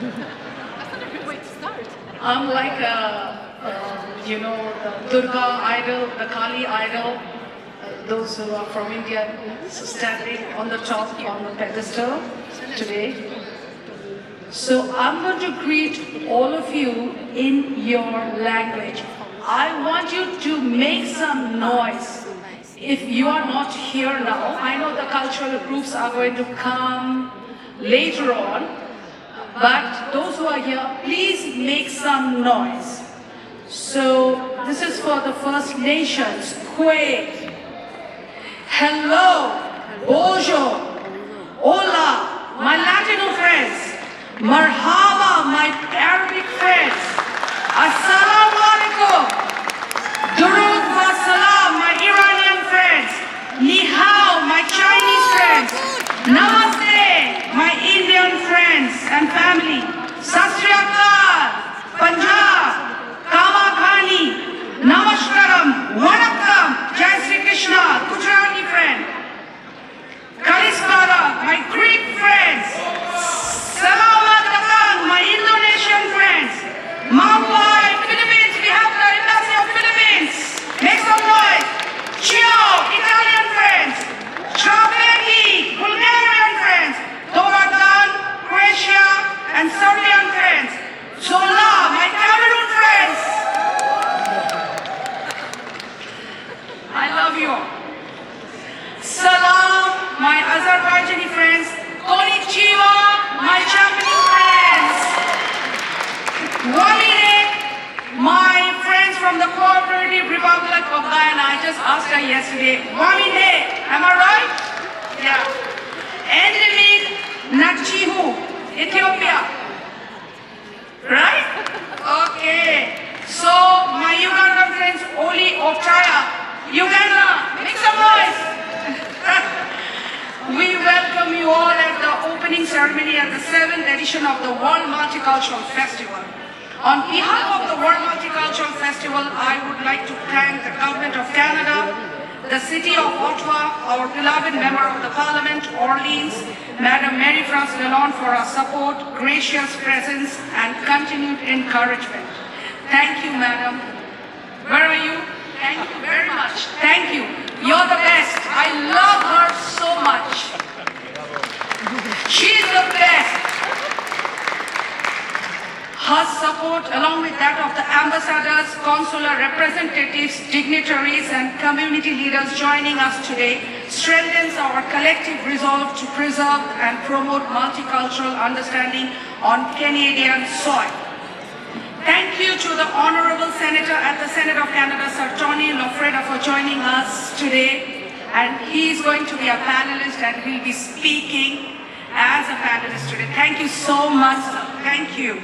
That's not a good way to start. I'm like the Durga idol, the Kali idol, those who are from India, so standing on the top on the pedestal today. So I'm going to greet all of you in your language. I want you to make some noise. If you are not here now, I know the cultural groups are going to come later on, but those who are here, please make some noise. So this is for the First Nations. Kwe, hello, bonjour, hola, my Latino friends. Marhaba, my Arabic friends. Assalamu alaikum. Durud wa salam, my Iranian friends. Ni hao, my Chinese friends. Namaste, my Indian friends and family. Sat Sri Akal, Punjab, Kama Khani, Namaskaram, Vanakkam, Jai Sri Krishna, Gujarati friend. Kalispara, my Greek friends. Salamat datang, my Indonesian friends. Mawai, Philippines, we have the Embassy of Philippines. Make some noise. Ciao, Italian friends. Ciao, Bulgarian friends. Doradan, Croatia, and Serbian friends. Zola, my Cameroon friends. I love you all. Salam, my Azerbaijani friends. Konnichiwa, my Japanese friends. Walide, my friends from the Cooperative Republic of Guyana. I just asked her yesterday. Walide, am I right? Yeah. Endemic Nakchihu, Ethiopia. Right? Okay. So, my Ugandan friends, Oli Oftaya, Uganda, make some noise. We welcome you all at the opening ceremony at the 7th edition of the World Multicultural Festival. On behalf of the World Multicultural Festival, I would like to thank the Government of Canada, the City of Ottawa, our beloved Member of the Parliament, Orleans, Madam Marie-France Lalonde for our support, gracious presence and continued encouragement. Thank you, Madam. Where are you? Thank you very much. Thank you. You're the best. I love her so much. She's the best. Her support, along with that of the ambassadors, consular representatives, dignitaries, and community leaders joining us today, strengthens our collective resolve to preserve and promote multicultural understanding on Canadian soil. Thank you to the Honorable Senator at the Senate of Canada, Sir Tony Lofreda, for joining us today. And he is going to be a panelist and will be speaking as a panelist today. Thank you so much, sir. Thank you.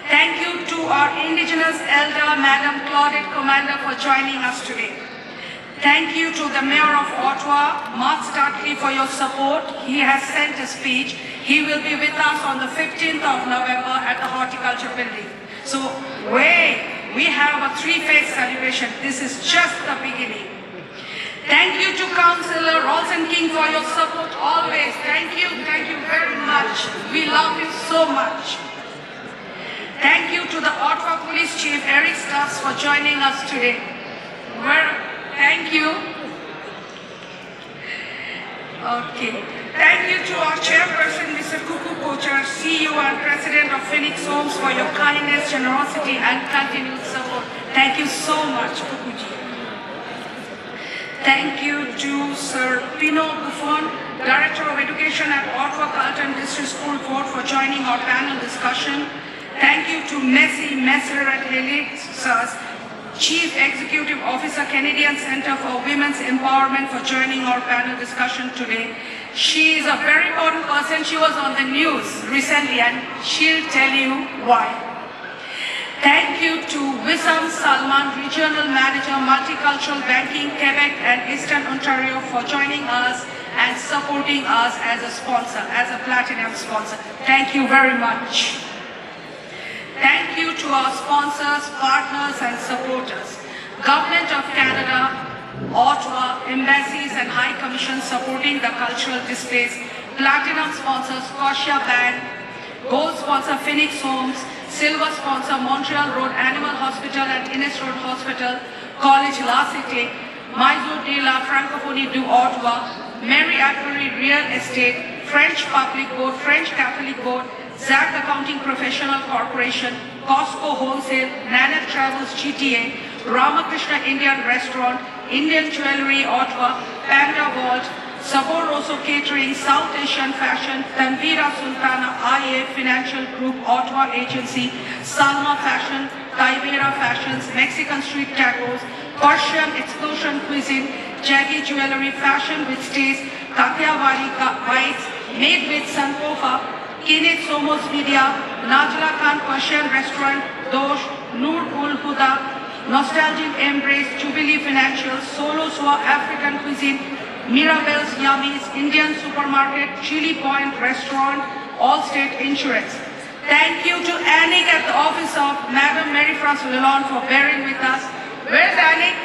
Thank you to our Indigenous Elder, Madam Claudette Commander, for joining us today. Thank you to the Mayor of Ottawa, Mark Startley, for your support. He has sent a speech. He will be with us on the 15th of November at the Horticulture Building. So, we have a three-phase celebration. This is just the beginning. Thank you to Councillor Ralston King for your support always. Thank you very much. We love you so much. Thank you to the Ottawa Police Chief Eric Stubbs for joining us today. Thank you. Okay. Thank you to our chairperson, Mr. Kuku Kochar, CEO and President of Phoenix Homes, for your kindness, generosity, and continued support. Thank you so much, Kukuji. Thank you to Sir Pino Buffon, Director of Education at Ottawa Carleton District School Board, for joining our panel discussion. Thank you to Messi Messeret Helixas, Chief Executive Officer, Canadian Centre for Women's Empowerment, for joining our panel discussion today. She is a very important person. She was on the news recently and she'll tell you why. Thank you to Wissam Salman, Regional Manager, Multicultural Banking, Quebec and Eastern Ontario, for joining us and supporting us as a sponsor, as a platinum sponsor. Thank you very much. Thank you to our sponsors, partners and supporters. Government of Canada, Ottawa, embassies and high commissions supporting the cultural displays. Platinum sponsors, Scotia Bank. Gold sponsors, sponsor Phoenix Homes, silver sponsor Montreal Road Animal Hospital and Innes Road Hospital, College La Cité, Maison de la Francophonie du Ottawa, Mary Atbury Real Estate, French Public Board, French Catholic Board, ZAC Accounting Professional Corporation, Costco Wholesale, Nanak Travels GTA, Ramakrishna Indian Restaurant, Indian Jewelry Ottawa, Panda Vault, Saboroso Catering, South Asian Fashion, Tanvira Sultana IA Financial Group, Ottawa Agency, Salma Fashion, Taibera Fashions, Mexican Street Tacos, Persian Explosion Cuisine, Jaggi Jewelry, Fashion with Stays, Kathiawadi Bites, Made with Sankofa, Kenneth Somos Media, Najla Khan Persian Restaurant, Dosh, Noor Ul Huda, Nostalgic Embrace, Jubilee Financial, Solo Swa African Cuisine, Mirabelle's Yummies, Indian Supermarket, Chili Point Restaurant, Allstate Insurance. Thank you to Anik at the office of Madam Marie-France Lalonde for bearing with us. Where's Anik?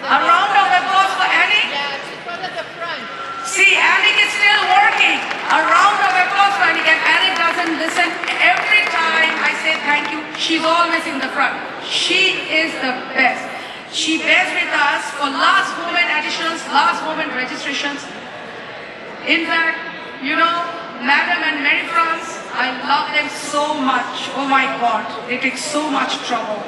A round of applause for Anik. Yeah, she's one at the front. See, Anik is still working. A round of applause for Anik. And Anik doesn't listen. Every time I say thank you, she's always in the front. She is the best. She bears with us for last moment additions, last moment registrations. In fact, you know, Madam and Marie-France, I love them so much. Oh my God, they take so much trouble.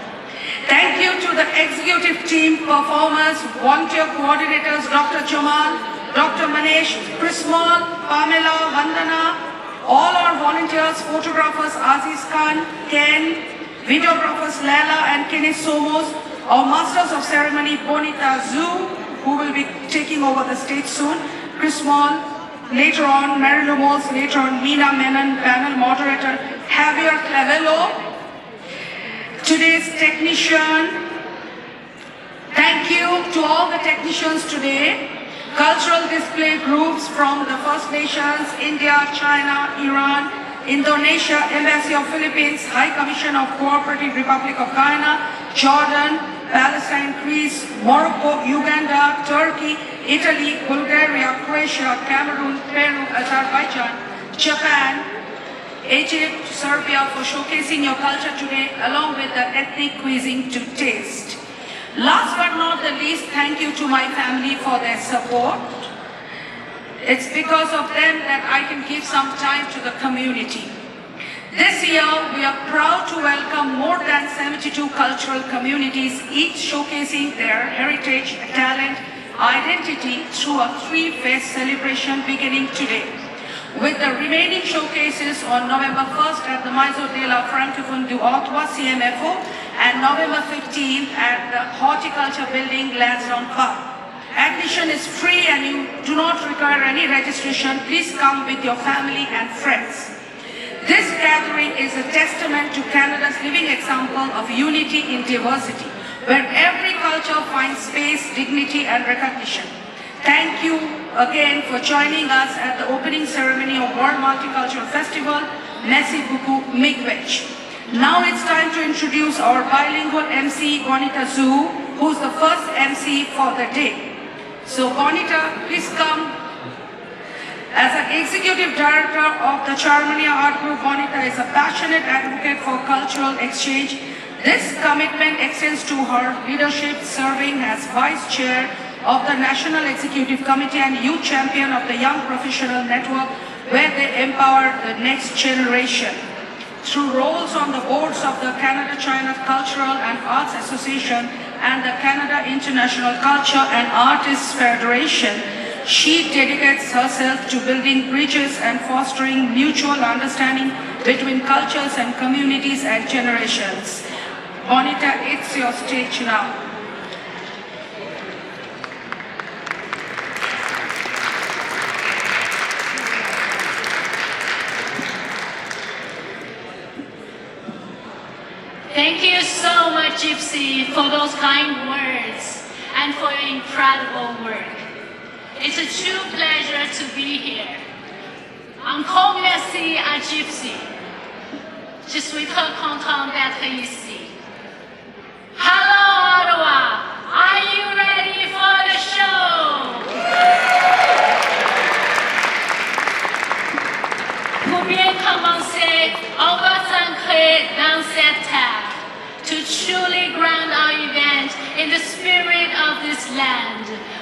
Thank you to the executive team, performers, volunteer coordinators, Dr. Jamal, Dr. Manesh, Chris Mall, Pamela, Vandana, all our volunteers, photographers, Aziz Khan, Ken, videographers, Laila and Kenneth Somos, our Masters of Ceremony, Bonita Zhu, who will be taking over the stage soon, Chris Mall, later on, Mary Lumos, later on, Meena Menon, panel moderator, Javier Clavello, today's technician. Thank you to all the technicians today. Cultural display groups from the First Nations, India, China, Iran, Indonesia, Embassy of Philippines, High Commission of Cooperative Republic of Ghana, Jordan, Palestine, Greece, Morocco, Uganda, Turkey, Italy, Bulgaria, Croatia, Cameroon, Peru, Azerbaijan, Japan, Egypt, Serbia for showcasing your culture today along with the ethnic cuisine to taste. Last but not the least, thank you to my family for their support. It's because of them that I can give some time to the community. This year, we are proud to welcome more than 72 cultural communities, each showcasing their heritage, talent, identity through a three-phase celebration beginning today. With the remaining showcases on November 1st at the Maison de la Francophonie du Ottawa, CMFO, and November 15th at the Horticulture Building, Lansdowne Park. Admission is free and you do not require any registration. Please come with your family and friends. This gathering is a testament to Canada's living example of unity in diversity, where every culture finds space, dignity, and recognition. Thank you again for joining us at the opening ceremony of World Multicultural Festival. Merci beaucoup, miigwech. Now it's time to introduce our bilingual MC, Bonita Zhu, who's the first MC for the day. So Bonita, please come. As an executive director of the Charmania Art Group, Bonita is a passionate advocate for cultural exchange. This commitment extends to her leadership serving as vice chair of the National Executive Committee and youth champion of the Young Professional Network, where they empower the next generation. Through roles on the boards of the Canada-China Cultural and Arts Association and the Canada International Culture and Artists Federation, she dedicates herself to building bridges and fostering mutual understanding between cultures and communities and generations. Bonita, it's your stage now. Thank you so much, Gypsy, for those kind words and for your incredible work. It's a true pleasure to be here. Encore merci à Gypsy. Je suis très content d'être ici. Hello, Ottawa. Are you ready for the show? Pour bien commencer, on va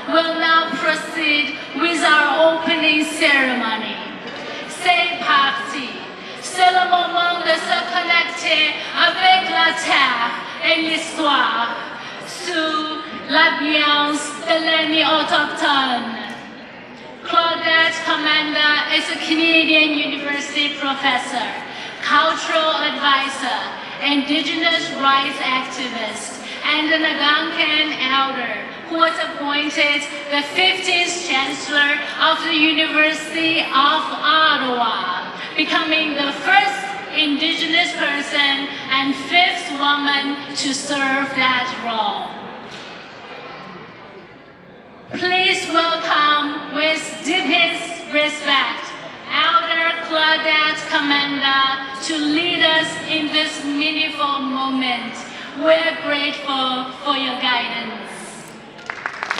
will now proceed with our opening ceremony. C'est parti. C'est le moment de se connecter avec la terre et l'histoire sous l'ambiance de l'ennemi autochtone. Claudette Commander is a Canadian University professor, cultural advisor, Indigenous rights activist, and an Algonquin elder who was appointed the 15th Chancellor of the University of Ottawa, becoming the first Indigenous person and 5th woman to serve that role. Please welcome with deepest respect Elder Claudette Commander to lead us in this meaningful moment. We're grateful for your